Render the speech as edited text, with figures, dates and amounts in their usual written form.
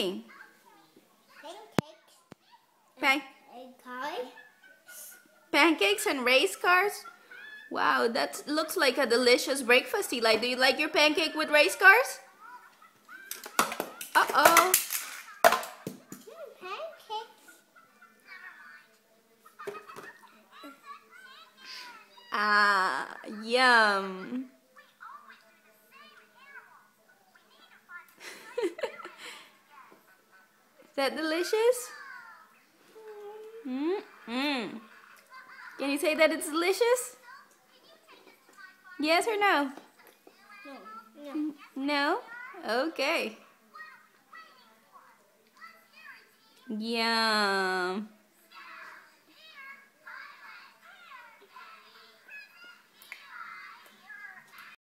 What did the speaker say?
eating? Pancakes and race cars? Wow, that looks like a delicious breakfast, Eli. Do you like your pancake with race cars? Uh-oh. Ah, yum. Is that delicious? Mm-mm. Can you say that it's delicious? Yes or no? No. No? Okay. Yum.